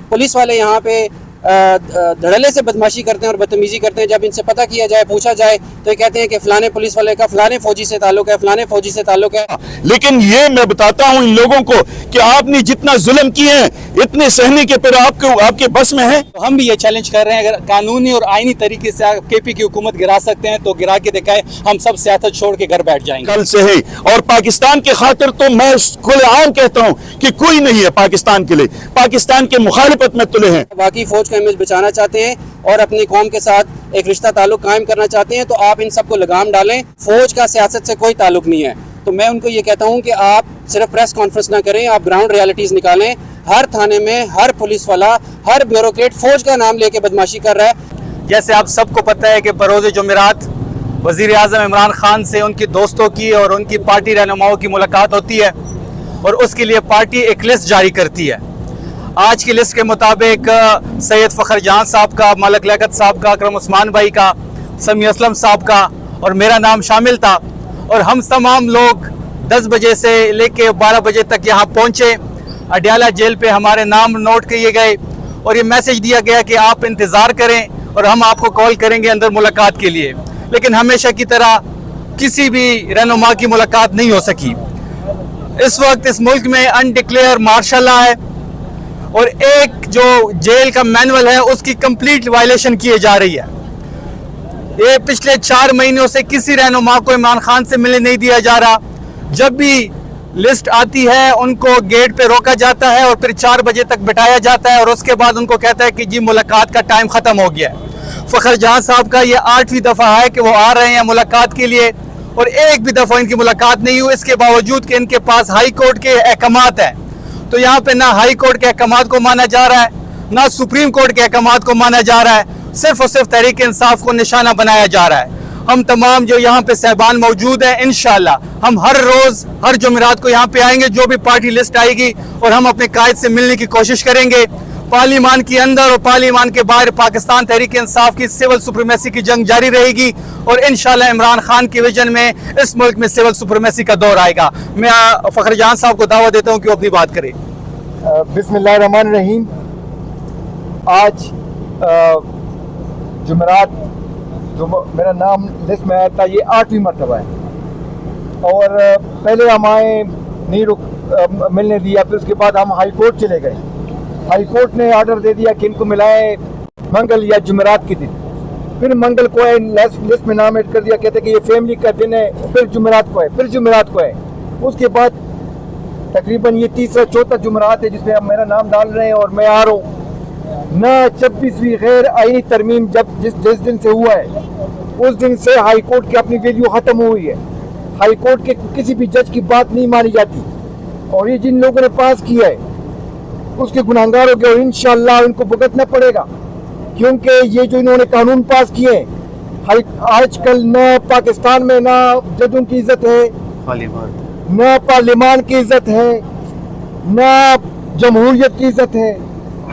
Police वाले यहाँ पे धड़ल्ले से बदमाशी करते हैं और बदतमीजी करते हैं। जब इनसे पता किया जाए, पूछा जाए, तो ये कहते हैं कि फलाने पुलिस वाले का फलाने फौजी से ताल्लुक है, फलाने फौजी से ताल्लुक है। लेकिन ये मैं बताता हूं इन लोगों को कि आपने जितना जुल्म किए हैं इतने सहने के फिर आपके बस में है। तो हम भी ये चैलेंज कर रहे हैं, अगर कानूनी और आईनी तरीके से आप केपी की हुकूमत गिरा सकते हैं तो गिरा के दिखाएं, हम सब सियासत छोड़ के घर बैठ जाएंगे कल से ही। और पाकिस्तान के खातिर तो मैं खुलेआम कहता हूं कि कोई नहीं है पाकिस्तान के लिए, पाकिस्तान के मुखालिफत में तुले हैं। बाकी फौज का इमेज बचाना चाहते हैं और अपनी कौम के साथ एक रिश्ता ताल्लुक कायम करना चाहते हैं, तो आप इन सबको लगाम डालें। फौज का सियासत से कोई ताल्लुक नहीं है। तो मैं उनको ये कहता हूँ कि आप सिर्फ प्रेस कॉन्फ्रेंस ना करें, आप ग्राउंड रियलिटीज निकालें। हर थाने में हर पुलिस वाला, हर ब्यूरोक्रेट फौज का नाम लेके बदमाशी कर रहा है। जैसे आप सबको पता है कि बरोज़ जुमेरात वज़ीर आज़म इमरान खान से उनकी दोस्तों की और उनकी पार्टी रहनुमाओं की मुलाकात होती है और उसके लिए पार्टी एक लिस्ट जारी करती है। आज की लिस्ट के मुताबिक सैयद फ़खर जहां साहब का, मलक लियाकत साहब का, अकरम उस्मान भाई का, समी असलम साहब का और मेरा नाम शामिल था। और हम तमाम लोग 10 बजे से लेके 12 बजे तक यहाँ पहुँचे। अडयाला जेल पे हमारे नाम नोट किए गए और ये मैसेज दिया गया कि आप इंतज़ार करें और हम आपको कॉल करेंगे अंदर मुलाकात के लिए। लेकिन हमेशा की तरह किसी भी रहनुमा की मुलाकात नहीं हो सकी। इस वक्त इस मुल्क में अनडिक्लेयर मार्शल लॉ है और एक जो जेल का मैनुअल है उसकी कंप्लीट वायलेशन की जा रही है। ये पिछले 4 महीनों से किसी रहनुमा को इमरान खान से मिलने नहीं दिया जा रहा। जब भी लिस्ट आती है उनको गेट पे रोका जाता है और फिर 4 बजे तक बिठाया जाता है और उसके बाद उनको कहता है कि जी मुलाकात का टाइम ख़त्म हो गया है। फ़खर जहां साहब का ये 8वीं दफ़ा है कि वो आ रहे हैं मुलाकात के लिए और एक भी दफ़ा इनकी मुलाकात नहीं हुई, इसके बावजूद कि इनके पास हाई कोर्ट के अहकामात हैं। तो यहाँ पे ना हाई कोर्ट के अहकामात को माना जा रहा है, ना सुप्रीम कोर्ट के अहकामात को माना जा रहा है, सिर्फ और सिर्फ तहरीक इंसाफ को निशाना बनाया जा रहा है। हम तमाम जो यहाँ पे साहबान मौजूद हैं, इंशाल्लाह हम हर रोज़ हर जुमेरात को यहाँ पे आएंगे, जो भी पार्टी लिस्ट आएगी, और हम अपने कायद से मिलने की कोशिश करेंगे। पार्लिमान के अंदर और पार्लिमान के बाहर पाकिस्तान तहरीक इंसाफ की सिविल सुप्रीमेसी की जंग जारी रहेगी और इंशाल्लाह इमरान खान के विजन में इस मुल्क में सिविल सुप्रीमेसी का दौर आएगा। मैं फ़खर जहां साहब को दावा देता हूँ कि वो अपनी बात करें। बिस्मिल्लाहिर्रहमानिर्रहीम। आज जुमेरात जो मेरा नाम लिस्ट में आया था, ये 8वीं मरतबा है और पहले हम आए नहीं मिलने दिया, फिर उसके बाद हम हाई कोर्ट चले गए। हाई कोर्ट ने ऑर्डर दे दिया कि इनको मिलाए मंगल या जुमेरात के दिन। फिर मंगल को है लिस्ट में नाम ऐड कर दिया, कहते कि ये फैमिली का दिन है। फिर जुमेरात को है, फिर जुमेरात को है। उसके बाद तकरीबन ये 3रा 4था जुमेरात है जिसमें अब मेरा नाम डाल रहे हैं और मैं आ रहा हूँ। ना 26वीं गैर आईनी तरमीम जब जिस दिन से हुआ है उस दिन से हाई कोर्ट की अपनी वैल्यू ख़त्म हुई है। हाई कोर्ट के किसी भी जज की बात नहीं मानी जाती और ये जिन लोगों ने पास किया है उसके गुनाहगार हो गए और इंशाअल्लाह इनको भुगतना पड़ेगा, क्योंकि ये जो इन्होंने कानून पास किए हैं, आजकल न पाकिस्तान में ना जजों की इज्जत है, न पार्लियामान की इज्जत है, न जमहूरियत की इज्जत है,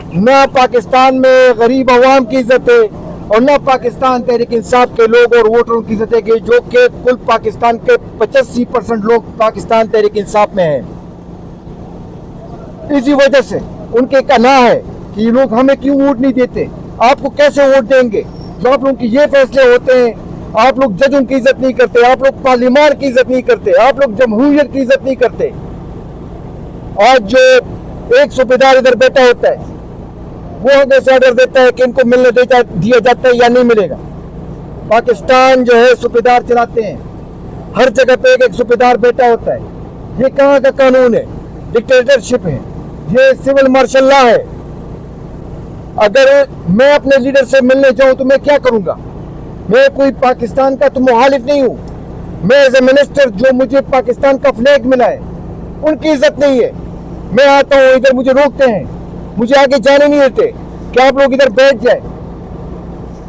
न पाकिस्तान में गरीब अवाम की इज्जत है और न पाकिस्तान तहरीक इंसाफ के लोग और वोटरों की इज्जत है कि जो कि कुल पाकिस्तान के 85% लोग पाकिस्तान तहरीक इंसाफ में हैं। इसी वजह से उनके कहना है कि ये लोग हमें क्यों वोट नहीं देते, आपको कैसे वोट देंगे। जो आप लोगों के ये फैसले होते हैं, आप लोग जजों की इज्जत नहीं करते, आप लोग पार्लियामान की इज्जत नहीं करते, आप लोग जमहूरियत की इज्जत नहीं करते। और जो एक सूबेदार इधर बैठा होता है वो आगे से ऑर्डर देता है कि इनको मिलने दिया जाता है या नहीं मिलेगा। पाकिस्तान जो है सूबेदार चलाते हैं, हर जगह पे एक सूबेदार बैठा होता है। ये कहाँ का कानून है? डिक्टेटरशिप है, ये सिविल मार्शल लॉ है। अगर मैं अपने लीडर से मिलने जाऊं तो मैं क्या करूंगा? मैं कोई पाकिस्तान का तो मुखालिफ नहीं हूं। मैं एज ए मिनिस्टर जो मुझे पाकिस्तान का फ्लैग मिला है उनकी इज्जत नहीं है। मैं आता हूं, इधर मुझे रोकते हैं, मुझे आगे जाने नहीं देते कि आप लोग इधर बैठ जाए।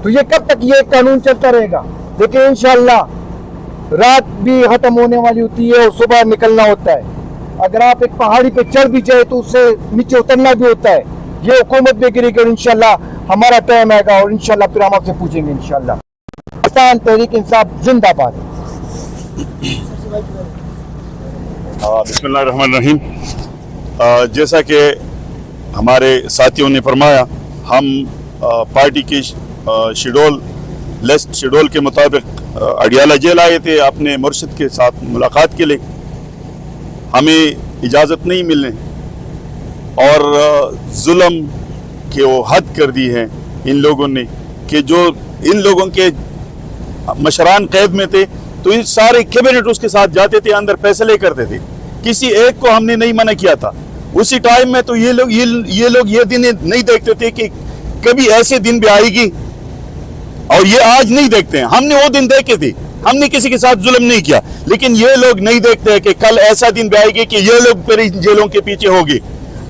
तो ये कब तक ये कानून चलता रहेगा? लेकिन इंशाअल्लाह रात भी खत्म होने वाली होती है और सुबह निकलना होता है। अगर आप एक पहाड़ी पे चढ़ भी जाए तो उससे नीचे उतरना भी होता है। ये हुकूमत भी गिरेगी और इंशाल्लाह हमारा टाइम आएगा और इंशाल्लाह फिर हम आपसे पूछेंगे इंशाल्लाह। पाकिस्तान तहरीक इंसाफ जिंदाबाद। बिस्मिल्लाहिर्रहमानिर्रहीम। जैसा कि हमारे साथियों ने फरमाया, हम पार्टी की शेड्यूल लिस्ट शेड्यूल के मुताबिक अडियाला जेल आए थे अपने मुर्शिद के साथ मुलाकात के लिए। हमें इजाज़त नहीं मिलने और जुल्म के वो हद कर दी है इन लोगों ने कि जो इन लोगों के मशरान कैद में थे तो इन सारे कैबिनेट उसके साथ जाते थे, अंदर फैसले करते थे। किसी एक को हमने नहीं मना किया था। उसी टाइम में तो ये लोग ये दिन नहीं देखते थे कि कभी ऐसे दिन भी आएगी, और ये आज नहीं देखते हैं। हमने वो दिन देखे थे, हमने किसी के साथ जुल्म नहीं किया, लेकिन ये लोग नहीं देखते हैं कि कल ऐसा दिन भी आएगी कि ये लोग फिर इन जेलों के पीछे होंगे,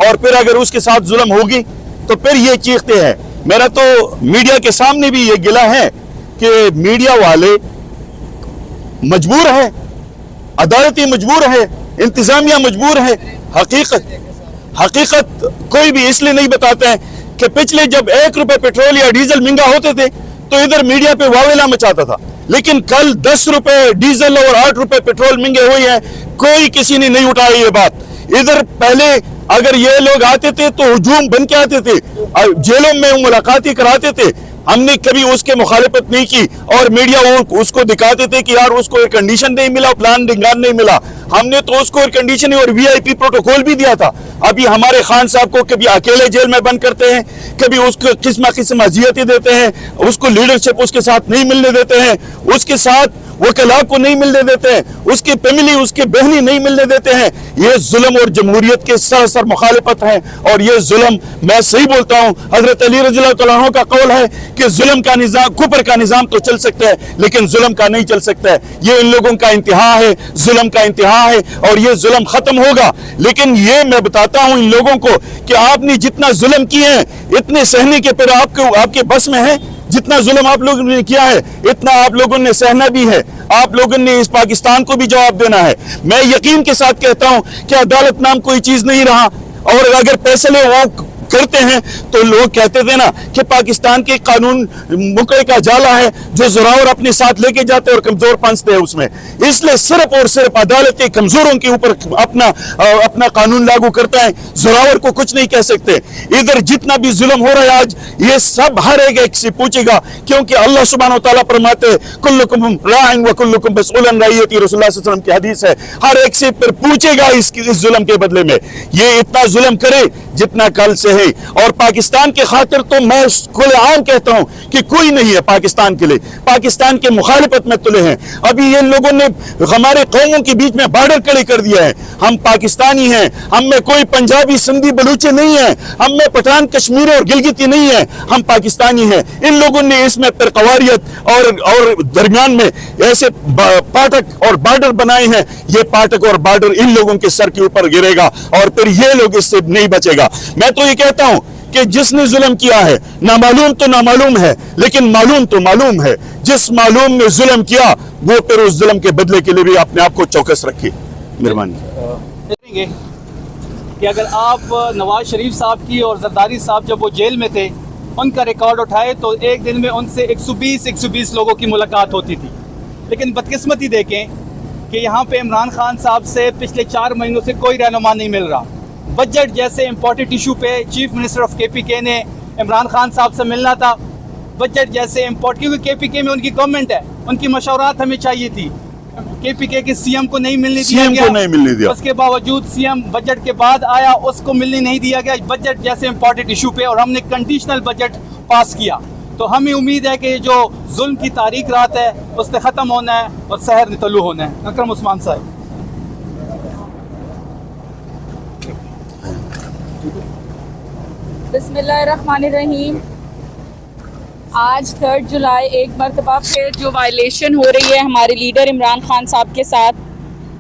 और फिर अगर उसके साथ जुल्म होगी तो फिर ये चीखते हैं। मेरा तो मीडिया के सामने भी ये गिला है कि मीडिया वाले मजबूर है, अदालती मजबूर है, इंतजामिया मजबूर है। हकीकत कोई भी इसलिए नहीं बताता है कि पिछले जब 1 रुपए पेट्रोल या डीजल महंगा होते थे तो इधर मीडिया पे वावेला मचाता था, लेकिन कल 10 रुपए डीजल और 8 रुपए पेट्रोल महंगे हुए हैं, कोई किसी ने नहीं उठाया ये बात। इधर पहले अगर ये लोग आते थे तो हुजूम बन के आते थे, जेलों में मुलाकातें कराते थे, हमने कभी उसके मुखालिफत नहीं की, और मीडिया उसको दिखाते थे कि यार उसको एक कंडीशन नहीं मिला, प्लान डिंगान नहीं मिला। हमने तो उसको एक कंडीशन और वीआईपी प्रोटोकॉल भी दिया था। अभी हमारे खान साहब को कभी अकेले जेल में बंद करते हैं, कभी उसको किस्म अजियतें देते हैं, उसको लीडरशिप उसके साथ नहीं मिलने देते हैं, उसके साथ वकला को नहीं मिलने देते हैं, उसकी फैमिली उसके बहनी नहीं मिलने देते हैं। ये जुल्म और जमहूरियत के सरासर मुखालिफत है, और ये जुल्म मैं सही बोलता हूँ। हजरत अली रज़ियल्लाहु तआला अन्हु का कौल है कि जुल्म का निजाम, कुफर का निजाम तो चल सकता है लेकिन जुल्म का नहीं चल सकता है। ये इन लोगों का इंतहा है, जुल्म का इंतहा है, और ये जुल्म खत्म होगा। लेकिन ये मैं बताता हूँ इन लोगों को कि आपने जितना जुल्म किए हैं इतने सहने के फिर आपके बस में है। जितना जुल्म आप लोगों ने किया है इतना आप लोगों ने सहना भी है, आप लोगों ने इस पाकिस्तान को भी जवाब देना है। मैं यकीन के साथ कहता हूं कि अदालत नाम कोई चीज नहीं रहा, और अगर फैसले वो करते हैं तो लोग कहते थे ना कि पाकिस्तान के कानून मुकड़े का जाला है जो जोरावर अपने साथ लेके जाते हैं और कमजोर पंचते हैं उसमें। इसलिए सिर्फ और सिर्फ अदालत कमजोरों के ऊपर अपना कानून लागू करता है, जोरावर को कुछ नहीं कह सकते। इधर जितना भी जुल्म हो रहा है आज, ये सब हर एक से पूछेगा, क्योंकि अल्लाह सुब्हानहू तआला फरमाते हैं कुल्लुकुम राइन व कुल्लुकुम मसऊलन रइयती, रसूलुल्लाह सल्लल्लाहु अलैहि वसल्लम की हदीस है। हर एक से फिर पूछेगा इस जुल्म के बदले में। ये इतना जुल्म करे जितना कल से है, और पाकिस्तान के खातिर तो मैं खुलेआम कहता हूं कि कोई नहीं है पाकिस्तान के लिए। पाकिस्तान के मुखालिफत में तुले हैं। अभी ये लोगों ने हमारे कौमों के बीच में बॉर्डर खड़े कर दिया है। हम पाकिस्तानी हैं, हम में कोई पंजाबी सिंधी बलूची नहीं है, हम में पठान कश्मीरी और गिलगिती नहीं है, हम पाकिस्तानी हैं। इन लोगों ने इसमें फिरकवारियत और दरमियान में ऐसे पाटक और बॉर्डर बनाए हैं। ये पाटक और बॉर्डर इन लोगों के सर के ऊपर गिरेगा और फिर ये लोग इससे नहीं बचेगा। मैं तो ये कहता हूं कि जिसने जुल्म किया है, नामालूम तो नामालूम है लेकिन मालूम तो मालूम है। जिस मालूम ने जुल्म किया वो फिर उस जुल्म के बदले के लिए भी अपने आप को चौकस रखे। मेहरबानी। कि अगर आप नवाज शरीफ साहब की और जरदारी साहब जब वो जेल में थे उनका रिकॉर्ड उठाए तो एक दिन में उनसे 120 लोगों की मुलाकात होती थी। लेकिन बदकिस्मती देखें कि यहाँ पे इमरान खान साहब से पिछले 4 महीनों से कोई रहनुमा नहीं मिल रहा। बजट जैसे इम्पोर्टेंट इशू पे चीफ मिनिस्टर ऑफ KPK ने इमरान खान साहब से मिलना था। बजट जैसे इम्पोर्टेंट, क्योंकि KPK में उनकी गवर्नमेंट है, उनकी मशवरात हमें चाहिए थी। KPK के CM को नहीं मिलने दिया गया, उसके बावजूद CM बजट के बाद आया, उसको मिलने नहीं दिया गया बजट जैसे इम्पोर्टेंट इशू पे, और हमने कंडीशनल बजट पास किया। तो हमें उम्मीद है कि जो जुल्म की तारीख रात है उससे ख़त्म होना है और सहर नितलू होना है। अकरम उस्मान साहब। बिस्मिल्लाहिर्रहमानिर्रहीम। आज 3 जुलाई एक मरतबा फिर जो वायलेशन हो रही है हमारे लीडर इमरान खान साहब के साथ,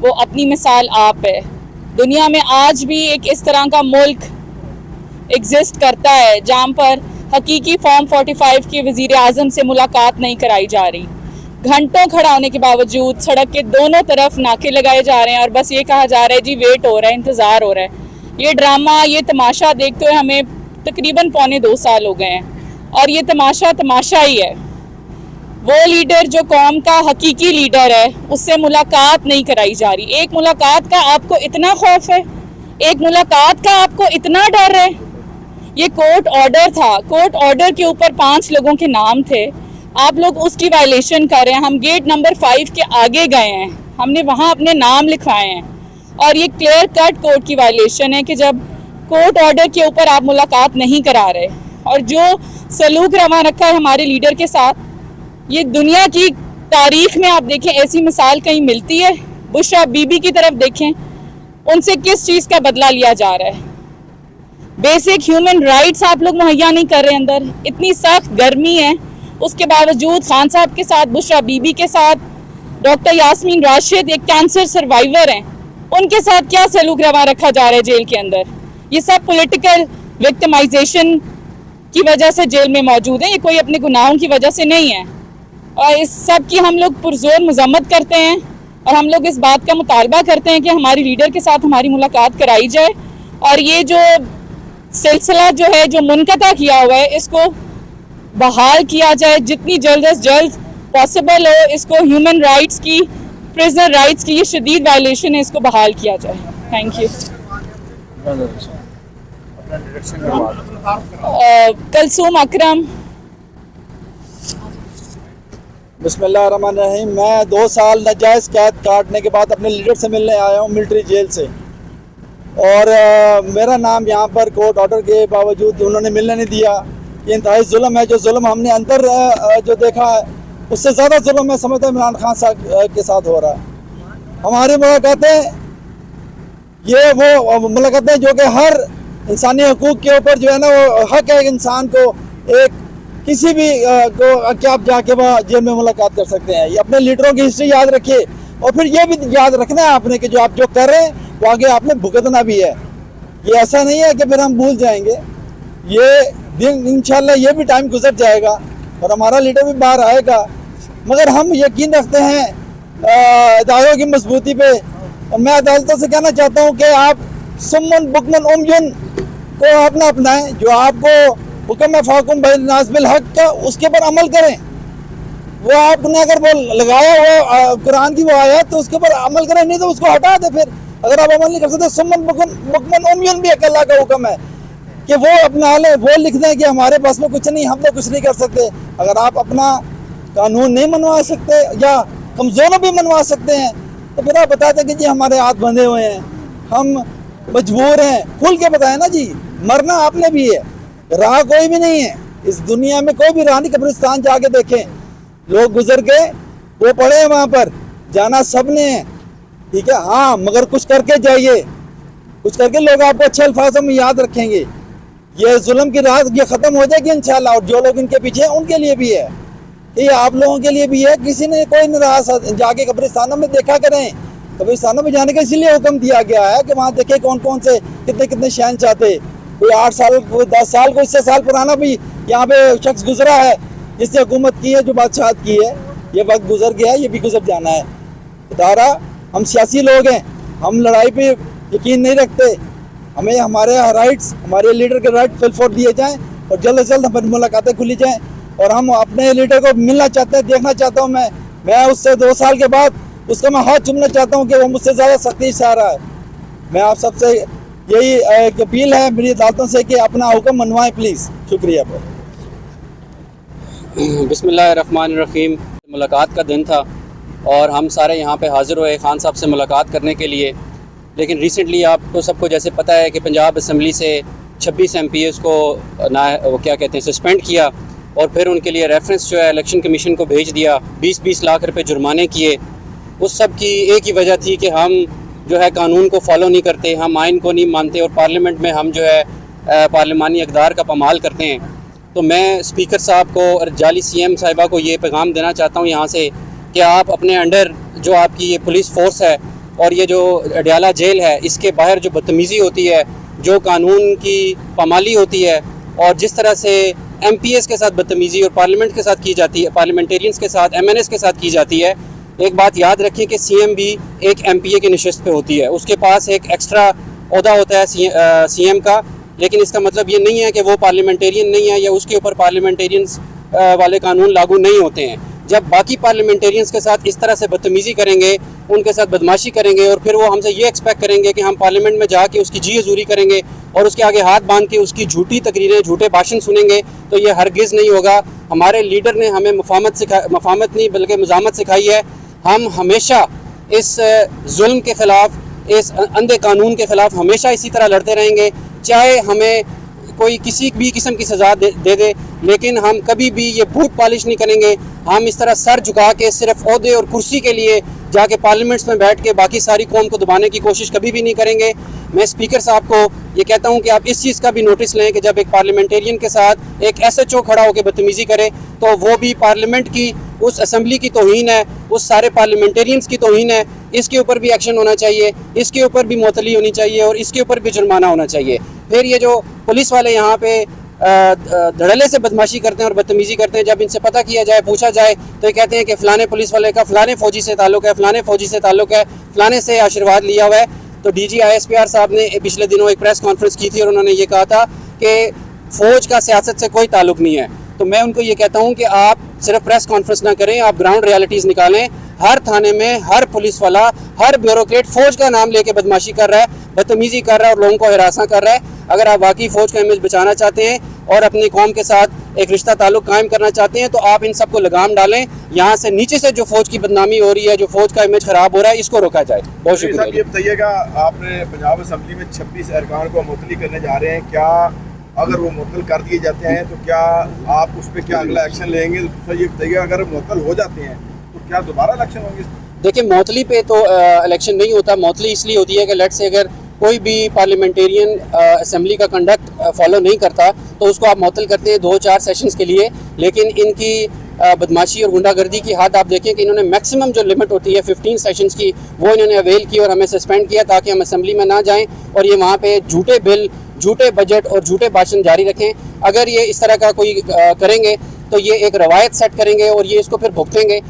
वो अपनी मिसाल आप है। दुनिया में आज भी एक इस तरह का मुल्क एग्जिस्ट करता है जहाँ पर हकीकी फॉर्म 45 की वज़ीर आज़म से मुलाकात नहीं कराई जा रही। घंटों खड़ा होने के बावजूद सड़क के दोनों तरफ नाके लगाए जा रहे हैं और बस ये कहा जा रहा है जी वेट हो रहा है, इंतज़ार हो रहा है। ये ड्रामा, ये तमाशा देखते हुए हमें तकरीबन 2.25 साल हो गए हैं और ये तमाशा ही है। वो लीडर जो कौम का हकीकी लीडर है उससे मुलाकात नहीं कराई जा रही। एक मुलाकात का आपको इतना खौफ है, एक मुलाकात का आपको इतना डर है ये कोर्ट ऑर्डर था, कोर्ट ऑर्डर के ऊपर 5 लोगों के नाम थे, आप लोग उसकी वायलेशन कर रहे हैं। हम गेट नंबर 5 के आगे गए हैं, हमने वहाँ अपने नाम लिखवाए हैं और ये क्लियर कट कोर्ट की वायलेशन है कि जब कोर्ट ऑर्डर के ऊपर आप मुलाकात नहीं करा रहे। और जो सलूक रवा रखा है हमारे लीडर के साथ, ये दुनिया की तारीख में आप देखें ऐसी मिसाल कहीं मिलती है? बुशरा बीबी की तरफ देखें, उनसे किस चीज़ का बदला लिया जा रहा है? बेसिक ह्यूमन राइट्स आप लोग मुहैया नहीं कर रहे अंदर। इतनी सख्त गर्मी है, उसके बावजूद खान साहब के साथ, बुशरा बीबी के साथ, डॉक्टर यास्मीन राशिद एक कैंसर सर्वाइवर हैं, उनके साथ क्या सलूक रवा रखा जा रहा है जेल के अंदर? ये सब पॉलिटिकल विक्टिमाइजेशन की वजह से जेल में मौजूद है, ये कोई अपने गुनाहों की वजह से नहीं है। और इस सब की हम लोग पुरजोर मजम्मत करते हैं और हम लोग इस बात का मुतालबा करते हैं कि हमारी लीडर के साथ हमारी मुलाकात कराई जाए और ये जो सिलसिला जो है, जो मुनक़ता किया हुआ है, इसको बहाल किया जाए जितनी जल्द अज जल्द पॉसिबल हो। इसको ह्यूमन राइट्स की, प्रिजनर राइट्स की ये शदीद वायलेशन है, इसको बहाल किया जाए। Thank you. कलसूम अकरम। बिस्मिल्लाहिर्रहमानिर्रहीम। मैं 2 साल नाजायज़ कैद काटने के बाद अपने लीडर से मिलने आया हूँ मिलिट्री जेल से, और मेरा नाम यहाँ पर कोर्ट ऑर्डर के बावजूद उन्होंने मिलने नहीं दिया। ये इंतहाई जुल्म है। जो जुल्म हमने अंदर जो देखा है, उससे ज़्यादा जुल्म मैं समझता हूँ इमरान खान साहब के साथ हो रहा है। हमारी मुलाकातें ये वो मुलाकातें जो कि हर इंसानी हकूक़ के ऊपर जो है ना, वो हक है इंसान को, एक किसी भी को क्या आप जाके वह जेल में मुलाकात कर सकते हैं। ये अपने लीडरों की हिस्ट्री याद रखिए और फिर ये भी याद रखना है आपने कि जो आप जो कर रहे हैं वो आगे आपने भुगतना भी है। ये ऐसा नहीं है कि फिर हम भूल जाएंगे, ये दिन इंशाल्लाह ये भी टाइम गुजर जाएगा और हमारा लीडर भी बाहर आएगा। मगर हम यकीन रखते हैं इदारों की मजबूती पे, और मैं अदालतों से कहना चाहता हूँ कि आप सुमन बुकमन उमयुन को अपना अपनाएं। जो आपको हुक्म फाकुम नाज़ बिल हक का, उसके ऊपर अमल करें। वो आपने अगर वो लगाया हुआ कुरान की वो आयत, तो उसके ऊपर अमल करें, नहीं तो उसको हटा दे। फिर अगर आप अमल नहीं कर सकते, सुमन बुकमन उमयुन भी एक अल्लाह का हुक्म है कि वो अपना लें, वो लिख दें कि हमारे पास में कुछ नहीं, हम तो कुछ नहीं कर सकते। अगर आप अपना कानून नहीं मनवा सकते या कमज़ोरों भी मनवा सकते हैं, तो फिर आप बता दें कि जी हमारे हाथ बंधे हुए हैं, हम मजबूर हैं। खुल के बताएं ना जी, मरना आपने भी है, राह कोई भी नहीं है इस दुनिया में। कोई भी राह नहीं, कब्रिस्तान जाके देखें, लोग गुजर के वो पड़े हैं वहाँ पर, जाना सब ने है, ठीक है। हाँ, मगर कुछ करके जाइए, कुछ करके लोग आपको अच्छे अल्फाजों में याद रखेंगे। ये जुल्म की रात ये ख़त्म हो जाएगी इंशाल्लाह, और जो लोग इनके पीछे हैं उनके लिए भी है, ये आप लोगों के लिए भी है। किसी ने कोई नाराज जाके कब्रिस्तानों में देखा करें, कब्रिस्तानों में जाने का इसीलिए हुक्म दिया गया है कि वहाँ देखें कौन कौन से कितने कितने शहंशाह थे। कोई 8 साल, कोई 10 साल, कोई 100 साल पुराना भी यहाँ पे शख्स गुजरा है जिससे हुकूमत की है, जो बादशाहत की है। ये वक्त गुजर गया है, ये भी गुजर जाना है। इदारा, हम सियासी लोग हैं, हम लड़ाई पे यकीन नहीं रखते। हमें हमारे राइट्स, हमारे लीडर के राइट फुलफोर दिए जाएं और जल्द से जल्द हमारी मुलाकातें खुली जाएं। और हम अपने लीडर को मिलना चाहते हैं, देखना चाहता हूँ मैं उससे 2 साल के बाद उसका मैं हाथ चूमना चाहता हूँ कि वो मुझसे ज़्यादा सख्ती से आ रहा है। मैं आप सबसे यही एक अपील है मेरी अदालतों से कि अपना हुक्म मनवाएं प्लीज़। शुक्रिया। बिस्मिल्लाहिर्रहमानिर्रहीम। मुलाकात का दिन था और हम सारे यहाँ पे हाज़िर हुए खान साहब से मुलाकात करने के लिए। लेकिन रिसेंटली आपको सबको जैसे पता है कि पंजाब असम्बली से 26 MPs को वो क्या कहते हैं सस्पेंड किया और फिर उनके लिए रेफरेंस जो है इलेक्शन कमीशन को भेज दिया। 20-20 लाख रुपए जुर्माने किए। उस सब की एक ही वजह थी कि हम जो है कानून को फॉलो नहीं करते, हम आइन को नहीं मानते और पार्लियामेंट में हम जो है पार्लिमानी इक़दार का पामाल करते हैं। तो मैं स्पीकर साहब को और जाली CM साहिबा को ये पैगाम देना चाहता हूँ यहाँ से कि आप अपने अंडर जो आपकी ये पुलिस फोर्स है और ये जो अडयाला जेल है, इसके बाहर जो बदतमीज़ी होती है, जो कानून की पामाली होती है और जिस तरह से MPs के साथ बदतमीज़ी और पार्लियामेंट के साथ की जाती है, पार्लियामेंटेरियंस के साथ, MNS के साथ की जाती है। एक बात याद रखें कि CM भी एक MPA की नशिस्त पे होती है, उसके पास एक एक्स्ट्रा ओहदा होता है CM का, लेकिन इसका मतलब ये नहीं है कि वो पार्लियामेंटेरियन नहीं है या उसके ऊपर पार्लियामेंटेरियंस वाले कानून लागू नहीं होते हैं। जब बाकी पार्लियामेंटेरियंस के साथ इस तरह से बदतमीज़ी करेंगे, उनके साथ बदमाशी करेंगे और फिर वो हमसे ये एक्सपेक्ट करेंगे कि हम पार्लियामेंट में जाके उसकी जी हजूरी करेंगे, और उसके आगे हाथ बांध के उसकी झूठी तकरीरें, झूठे भाषण सुनेंगे तो ये हरगिज़ नहीं होगा। हमारे लीडर ने हमें मफामत नहीं बल्कि मज़ामत सिखाई है। हम हमेशा इस जुल्म के ख़िलाफ़, इस अंधे कानून के ख़िलाफ़ हमेशा इसी तरह लड़ते रहेंगे, चाहे हमें कोई किसी भी किस्म की सज़ा दे दे, लेकिन हम कभी भी ये बूट पॉलिश नहीं करेंगे। हम इस तरह सर झुका के सिर्फ ओहदे और कुर्सी के लिए जाके पार्लियामेंट्स में बैठ के बाकी सारी कौम को दबाने की कोशिश कभी भी नहीं करेंगे। मैं स्पीकर साहब को ये कहता हूँ कि आप इस चीज़ का भी नोटिस लें कि जब एक पार्लियामेंटेरियन के साथ एक SHO खड़ा होकर बदतमीज़ी करे तो वो भी पार्लियामेंट की, उस असम्बली की तौहीन है, उस सारे पार्लियामेंटेरियंस की तौहीन है। इसके ऊपर भी एक्शन होना चाहिए, इसके ऊपर भी मुअत्तली होनी चाहिए और इसके ऊपर भी जुर्माना होना चाहिए। फिर ये जो पुलिस वाले यहाँ पे धड़ल्ले से बदमाशी करते हैं और बदतमीज़ी करते हैं, जब इनसे पता किया जाए, पूछा जाए तो ये कहते हैं कि फ़लाने पुलिस वाले का फ़लाने फ़ौजी से ताल्लुक़ है, फ़लाने फ़ौजी से ताल्लुक़ है, फ़लाने से आशीर्वाद लिया हुआ है। तो DG ISPR साहब ने पिछले दिनों एक प्रेस कॉन्फ्रेंस की थी और उन्होंने ये कहा था कि फ़ौज का सियासत से कोई ताल्लुक़ नहीं है। तो मैं उनको ये कहता हूँ कि आप सिर्फ प्रेस कॉन्फ्रेंस ना करें, आप ग्राउंड रियलिटीज़ निकालें। हर थाने में हर पुलिस वाला, हर ब्यूरोक्रेट फ़ौज का नाम लेके बदमाशी कर रहा है, बदतमीज़ी कर रहा है और लोगों को हिरासा कर रहा है। अगर आप वाकई फ़ौज का इमेज बचाना चाहते हैं और अपनी कौम के साथ एक रिश्ता ताल्लुक़ कायम करना चाहते हैं तो आप इन सबको लगाम डालें। यहाँ से नीचे से जो फ़ौज की बदनामी हो रही है, जो फ़ौज का इमेज ख़राब हो रहा है, इसको रोका जाए। बहुत शुक्रिया। ये बताइएगा, आपने पंजाब असम्बली में 26 अरकान को मुअत्तली करने जा रहे हैं, क्या अगर वो मुअत्तल कर दिए जाते हैं तो क्या आप उस पर क्या अगला एक्शन लेंगे? तो ये बताइएगा, अगर मुअत्तल हो जाते हैं तो क्या दोबारा इलेक्शन होंगे? देखिए, मुअत्तली पे तो इलेक्शन नहीं होता। मुअत्तली इसलिए होती है कि लेट से अगर कोई भी पार्लियामेंटेरियन असेंबली का कंडक्ट फॉलो नहीं करता तो उसको आप मुअत्तल करते हैं 2-4 सेशंस के लिए। लेकिन इनकी बदमाशी और गुंडागर्दी की हद आप देखें कि इन्होंने मैक्सिमम जो लिमिट होती है 15 सेशंस की, वो इन्होंने अवेल की और हमें सस्पेंड किया ताकि हम असेंबली में ना जाएं और ये वहाँ पे झूठे बिल, झूठे बजट और झूठे भाषण जारी रखें। अगर ये इस तरह का कोई करेंगे तो ये एक रवायत सेट करेंगे और ये इसको फिर भुगतेंगे।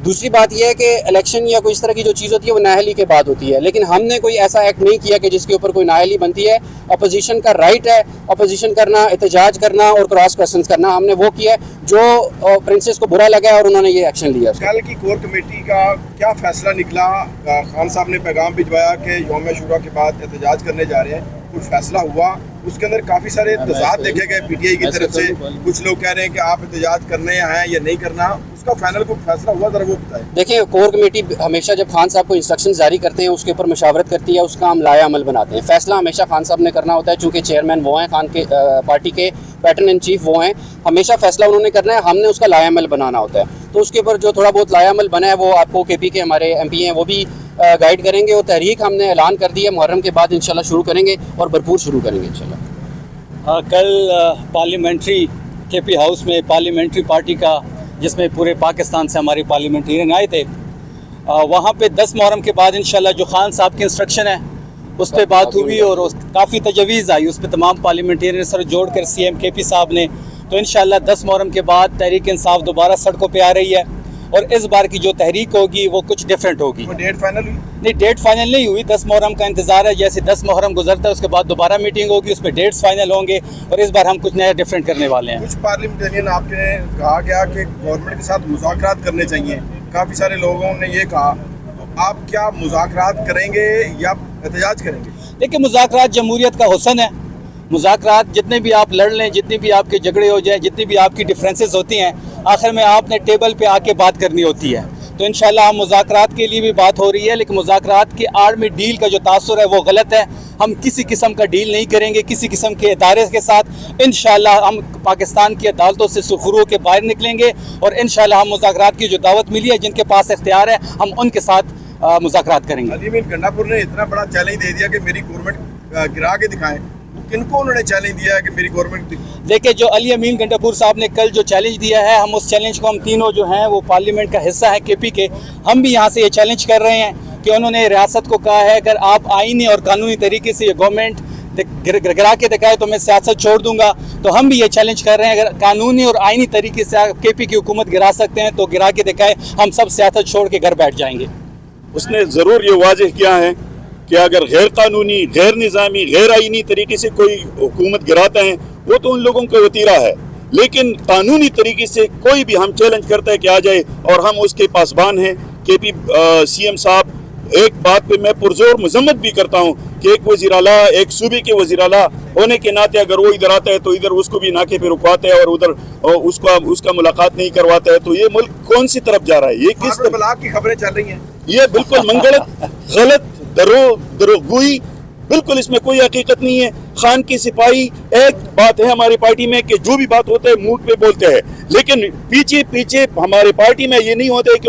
दूसरी बात यह है कि इलेक्शन या कोई इस तरह की जो चीज़ होती है वो नाअहली के बाद होती है, लेकिन हमने कोई ऐसा एक्ट नहीं किया कि जिसके ऊपर कोई नाअहली बनती है। अपोजिशन का राइट है अपोजिशन करना, एहतजाज करना और क्रॉस क्वेश्चन करना। हमने वो किया जो प्रिंसेस को बुरा लगा और उन्होंने ये एक्शन लिया। कल की कोर कमेटी का क्या फैसला निकला? खान साहब ने पैगाम भिजवाया कि यौम शुरा के बाद एहतजाज करने जा रहे हैं, कुछ फैसला हुआ? उसके अंदर काफ़ी सारे तजाद देखे गए PTI की तरफ से। कुछ लोग कह रहे हैं कि आप एहतजाज करने हैं या नहीं करना, उसका फाइनल कोई फैसला हुआ? ज़रा वो बताएं। देखिए, कोर कमेटी हमेशा जब खान साहब को इंस्ट्रक्शन जारी करते हैं उसके ऊपर मशावरत करती है, उसका हम लाया अमल बनाते हैं। फैसला हमेशा खान साहब ने करना होता है, चूँकि चेयरमैन वो हैं, खान के पार्टी के पैटर्न इन चीफ वो हैं, हमेशा फैसला उन्होंने करना है, हमने उसका लाया अमल बनाना होता है। तो उसके ऊपर जो थोड़ा बहुत लाया अमल बना है वो आपको KP के हमारे MP हैं वो भी गाइड करेंगे। और तहरीक हमने ऐलान कर दी है, मुहर्रम के बाद इंशाल्लाह शुरू करेंगे और भरपूर शुरू करेंगे इंशाल्लाह। कल पार्लियामेंट्री KP हाउस में पार्लियामेंट्री पार्टी का, जिसमें पूरे पाकिस्तान से हमारे पार्लियामेंटेरियन आए थे, वहाँ पे 10 मुहर्रम के बाद इंशाल्लाह जो खान साहब की इंस्ट्रक्शन है उस पर बात हुई और काफ़ी तजवीज़ आई, उस पर तमाम पार्लियामेंटेरियन सर जोड़ कर CM KP साहब ने। तो इंशाल्लाह 10 मुहर्रम के बाद तहरीक इंसाफ दोबारा सड़कों पे आ रही है और इस बार की जो तहरीक होगी वो कुछ डिफरेंट होगी। डेट फाइनल हुई? नहीं, डेट फाइनल नहीं हुई। 10 मुहर्रम का इंतज़ार है। जैसे 10 मुहर्रम गुजरता है उसके बाद दोबारा मीटिंग होगी, उस पर डेट्स फाइनल होंगे और इस बार हम कुछ नया डिफरेंट करने वाले हैं। कुछ पार्लियामेंटेरियन आपने कहा गया कि गवर्नमेंट के साथ मुज़ाकरात करने चाहिए, काफ़ी सारे लोगों ने ये कहा, तो आप क्या मुज़ाकरात करेंगे या एहतजाज करेंगे? देखिए, मुज़ाकरात जमहूरियत का हुस्न है। मुज़ाकरात जितने भी आप लड़ लें, जितने भी आपके झगड़े हो जाएं, जितनी भी आपकी डिफरेंसेस होती हैं, आखिर में आपने टेबल पे आके बात करनी होती है। तो इंशाल्लाह हम मुज़ाकरात के लिए भी बात हो रही है, लेकिन मुज़ाकरात के आड़ में डील का जो तासुर है वो गलत है। हम किसी किस्म का डील नहीं करेंगे किसी किस्म के इदारे के साथ। इंशाल्लाह हम पाकिस्तान की अदालतों से सुरखुरू के बाहर निकलेंगे और इंशाल्लाह हम मुज़ाकरात की जो दावत मिली है, जिनके पास इख्तियार है, हम उनके साथ मुज़ाकरात करेंगे। अली अमीन गंडापुर ने इतना बड़ा चैलेंज दे दिया कि मेरी गवर्नमेंट गिरा के दिखाएं, किनको उन्होंने चैलेंज दिया है कि मेरी गवर्नमेंट? देखिए, जो अली अमीन गंडापुर साहब ने कल जो चैलेंज दिया है, हम उस चैलेंज को, हम तीनों जो हैं वो पार्लियामेंट का हिस्सा है KP के, हम भी यहाँ से ये चैलेंज कर रहे हैं कि उन्होंने रियासत को कहा है अगर आप आईनी और कानूनी तरीके से ये गवर्नमेंट गिरा के दिखाए तो मैं सियासत छोड़ दूंगा। तो हम भी ये चैलेंज कर रहे हैं, अगर कानूनी और आईनी तरीके से KP की हुकूमत गिरा सकते हैं तो गिरा के दिखाए, हम सब सियासत छोड़ के घर बैठ जाएंगे। उसने ज़रूर ये वाज़ेह किया है कि अगर गैर कानूनी, गैर निज़ामी, गैर आईनी तरीके से कोई हुकूमत गिराता है वो तो उन लोगों का वतीरा है, लेकिन कानूनी तरीके से कोई भी हम चैलेंज करता है कि आ जाए और हम उसके पासबान हैं। KP CM साहब, एक बात पे मैं पुरजोर मजम्मत भी करता हूँ कि एक वज़ीर आला एक सूबे के वज़ीर आला होने के नाते अगर वो इधर आता है तो इधर उसको भी नाके पे रुकवाते हैं और उधर उसका मुलाकात नहीं करवाता है, तो ये मुल्क कौन सी तरफ जा रहा है? ये किस तरफ ब्लाक की खबरें चल रही हैं? ये बिल्कुल मंगलत, गलत, दरोगोई, बिल्कुल इसमें कोई हकीकत नहीं है। खान की सिपाही, एक बात है हमारी पार्टी में कि जो भी बात होता है मुंह पे बोलते हैं, लेकिन पीछे पीछे हमारी पार्टी में ये नहीं होता है कि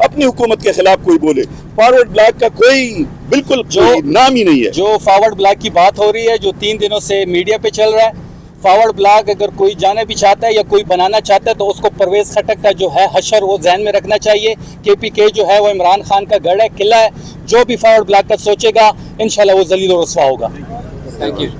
अपनी हुकूमत के खिलाफ कोई बोले। फॉरवर्ड ब्लॉक का कोई बिल्कुल कोई नाम ही नहीं है। जो फॉरवर्ड ब्लॉक की बात हो रही है, जो 3 दिनों से मीडिया पे चल रहा है, फॉरवर्ड ब्लॉक अगर कोई जाना भी चाहता है या कोई बनाना चाहता है तो उसको परवेज खटक का जो है हशर वो जहन में रखना चाहिए। KPK जो है वो इमरान खान का गढ़ है, किला है। जो भी फॉरवर्ड ब्लॉक का सोचेगा इंशाल्लाह वो जलील और रुसवा होगा। Thank you.